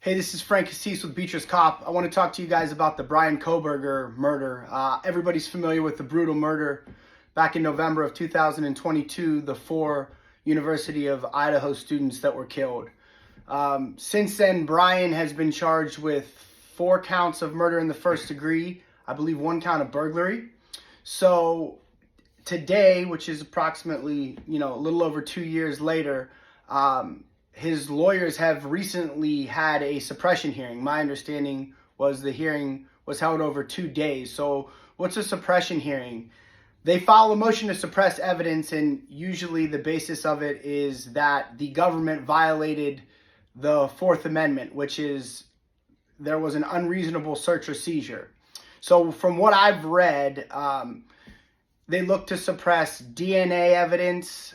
Hey, this is Frank Cassese with Beatrice Cop. I want to talk to you guys about the Bryan Kohberger murder. Everybody's familiar with the brutal murder back in November of 2022, the 4 University of Idaho students that were killed. Since then, Bryan has been charged with 4 counts of murder in the first degree, I believe 1 count of burglary. So today, which is approximately, a little over 2 years later, his lawyers have recently had a suppression hearing. My understanding was the hearing was held over 2 days. So what's a suppression hearing? They file a motion to suppress evidence, and usually the basis of it is that the government violated the Fourth Amendment, which is there was an unreasonable search or seizure. So from what I've read, they look to suppress DNA evidence,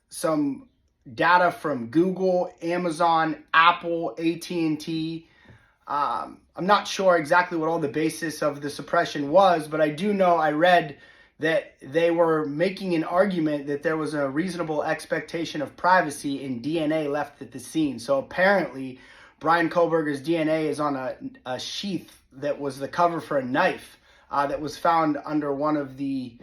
some data from Google, Amazon, Apple, AT&T. I'm not sure exactly what all the basis of the suppression was, but I do know I read that they were making an argument that there was a reasonable expectation of privacy in DNA left at the scene. So apparently, Bryan Kohberger's DNA is on a sheath that was the cover for a knife that was found under one of the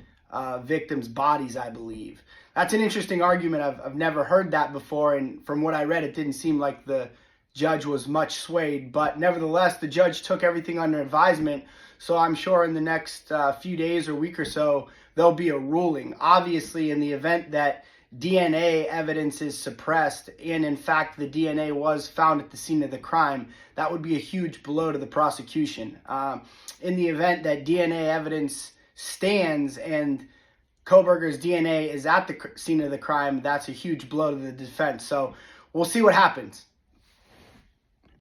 victims' bodies, I believe. That's an interesting argument. I've never heard that before, and from what I read, it didn't seem like the judge was much swayed. But nevertheless, the judge took everything under advisement, so I'm sure in the next few days or week or so, there'll be a ruling. Obviously, in the event that DNA evidence is suppressed, and in fact the DNA was found at the scene of the crime, that would be a huge blow to the prosecution. In the event that DNA evidence stands and Kohberger's DNA is at the scene of the crime, that's a huge blow to the defense. So we'll see what happens.